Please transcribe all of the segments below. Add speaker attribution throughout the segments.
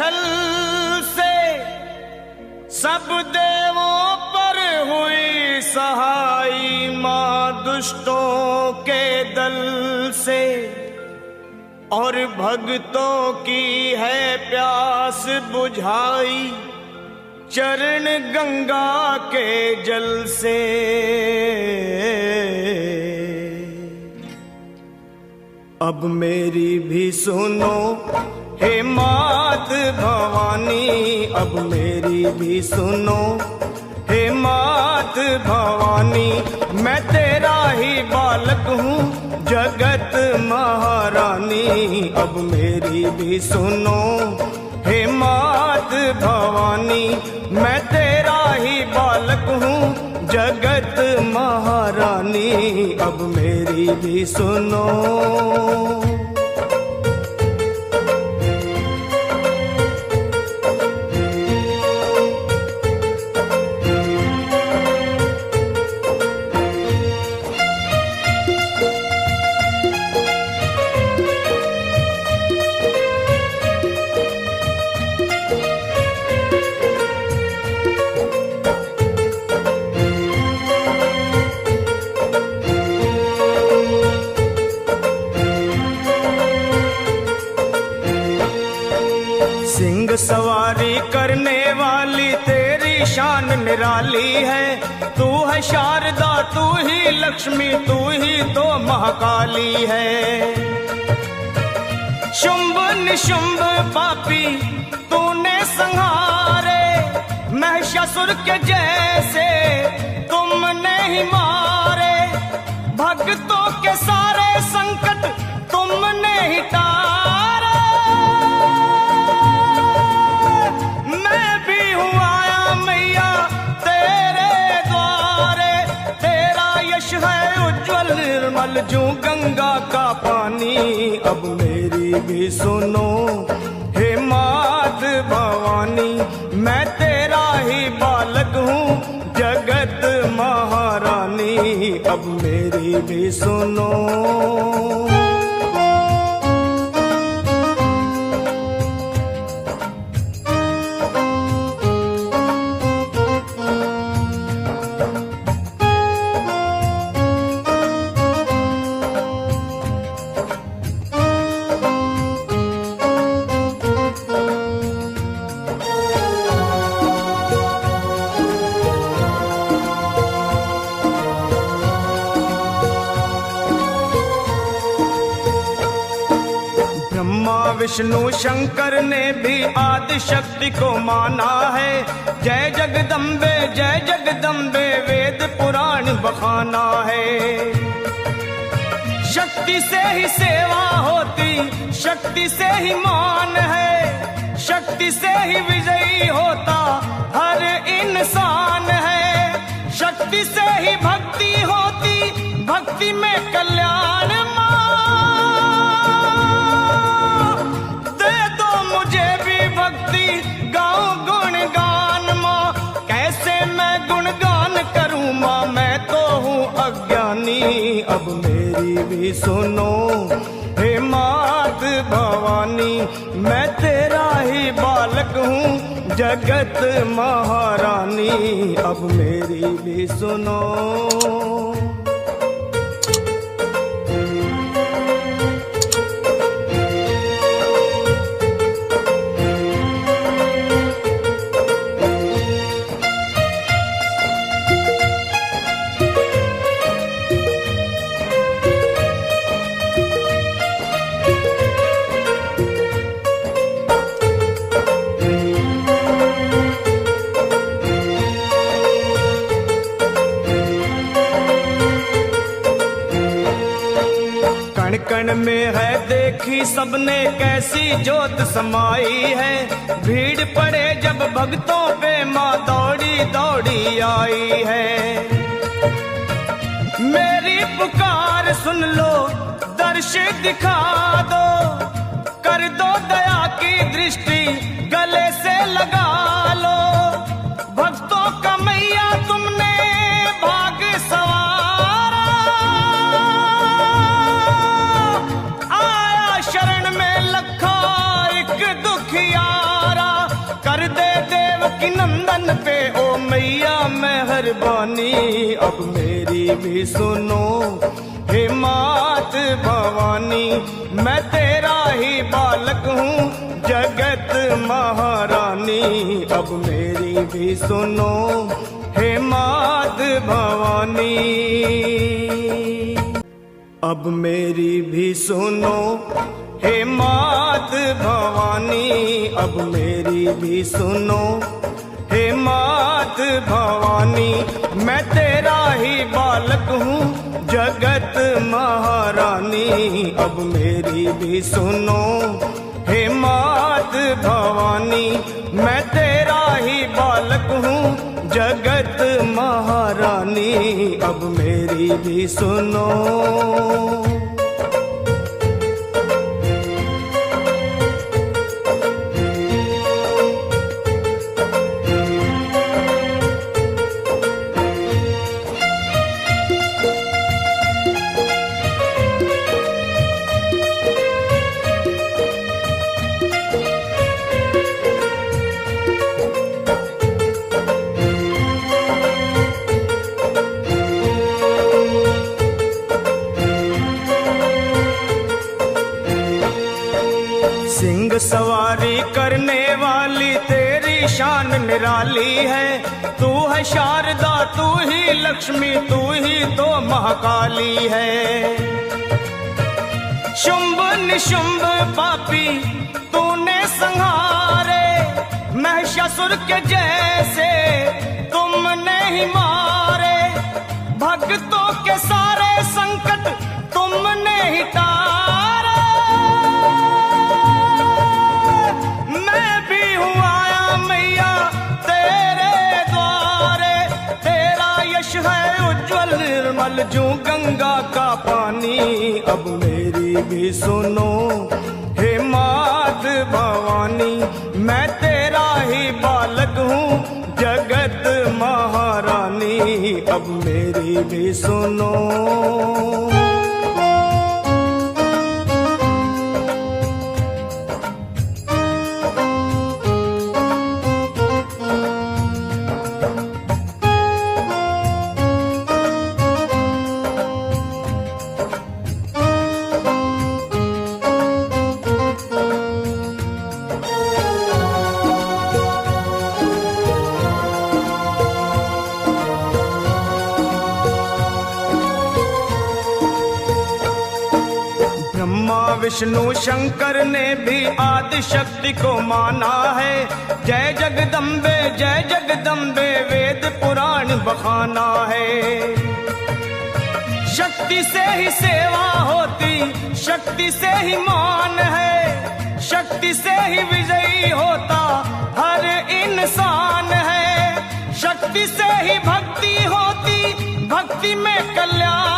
Speaker 1: छल से सब देवों पर हुई सहाई, मां दुष्टों के दल से और भक्तों की है प्यास बुझाई, चरण गंगा के जल से। अब मेरी भी सुनो हे मात भवानी, अब मेरी भी सुनो हे मात भवानी, मैं तेरा ही बालक हूँ जगत महारानी। अब मेरी भी सुनो हे मात भवानी, मैं तेरा ही बालक हूँ जगत महारानी। अब मेरी भी सुनो। सिंह सवारी करने वाली तेरी शान निराली है, तू है शारदा तू ही लक्ष्मी तू ही तो महाकाली है। शुंभ निशुंभ पापी तूने संहारे, महिषासुर के जैसे तुमने ही मारे, भक्तों के सारे संकट तुमने ही तारे। मैं भी हूँ आया मैया तेरे द्वारे, तेरा यश है उज्जवल निर्मल जो गंगा का पानी। अब मेरी भी सुनो हे मात भवानी, मैं तेरा ही बालक हूँ जगत महारानी। अब मेरी भी सुनो। विष्णु शंकर ने भी आदि शक्ति को माना है, जय जगदम्बे वेद पुराण बखाना है। शक्ति से ही सेवा होती, शक्ति से ही मान है, शक्ति से ही विजयी होता हर इंसान है। शक्ति से ही भक्ति होती, भक्ति में कल्याण। अब मेरी भी सुनो हे मात भवानी, मैं तेरा ही बालक हूँ जगत महारानी। अब मेरी भी सुनो। कण में है देखी सबने कैसी ज्योत समाई है, भीड़ पड़े जब भक्तों पे माँ दौड़ी दौड़ी आई है। मेरी पुकार सुन लो दर्श दिखा दो, कर दो दया की दृष्टि गले से लगा लो। भक्तों का मैया तुमने भाग सवारा, आया शरण में लखा एक दुखियारा। मेहरबानी अब मेरी भी सुनो हे मात भवानी। मैं तेरा ही बालक हूँ जगत महारानी अब मेरी भी सुनो हे मात भवानी। अब मेरी भी सुनो हे मात भवानी अब मेरी भी सुनो हे मात भवानी। मैं तेरा ही बालक हूँ जगत महारानी अब मेरी भी सुनो हे मात भवानी। मैं तेरा ही बालक हूँ जगत महारानी अब मेरी भी सुनो। सिंह सवारी करने वाली तेरी शान निराली है। तू है शारदा तू ही लक्ष्मी तू ही तो महाकाली है। शुंभ निशुंभ पापी तूने संहारे महिषासुर के जैसे तुमने ही मारे। भक्तों के सारे संकट तुमने ही तारे। मैं भी हूँ आया मैया तेरे द्वारे। तेरा यश है उज्जवल निर्मल जो गंगा का पानी अब मेरी भी सुनो हे मात भवानी। मैं तेरा ही बालक हूँ जगत महारानी अब मेरी भी सुनो। विष्णु शंकर ने भी आदि शक्ति को माना है। जय जगदम्बे वेद पुराण बखाना है। शक्ति से ही सेवा होती शक्ति से ही मान है। शक्ति से ही विजयी होता हर इंसान है। शक्ति से ही भक्ति होती भक्ति में कल्याण।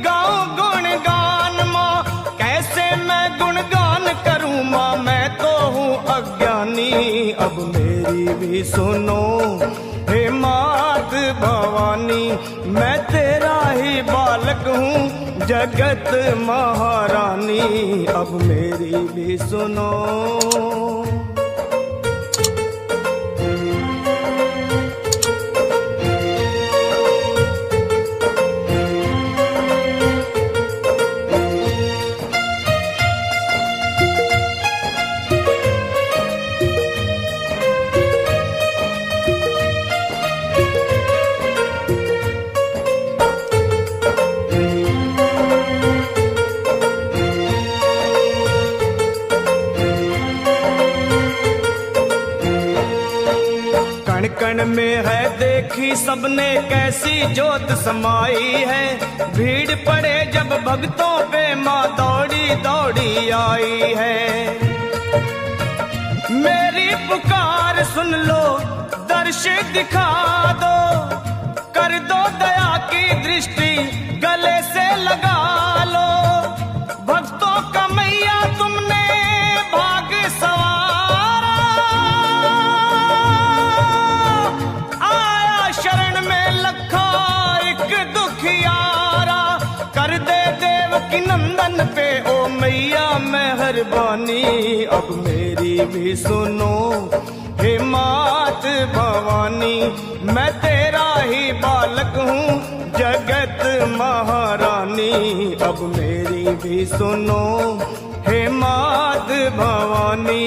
Speaker 1: गाऊं गुणगान माँ कैसे मैं गुणगान करूं माँ मैं तो हूँ अज्ञानी अब मेरी भी सुनो हे मात भवानी। मैं तेरा ही बालक हूँ जगत महारानी अब मेरी भी सुनो। कण में है देखी सबने कैसी जोत समाई है। भीड़ पड़े जब भक्तों पे माँ दौड़ी दौड़ी आई है। मेरी पुकार सुन लो दर्श दिखा दो कर दो दया की दृष्टि गले से लगा लो। भक्तों का मैया तुमने भाग सवारा। आया शरण में लखा एक दुखियारा। कर दे देव की नंदन पे ओ मैया मेहरबानी अब मेरी मेरी भी सुनो हे मात भवानी, मैं तेरा ही बालक हूँ जगत महारानी। अब मेरी भी सुनो हे मात भवानी।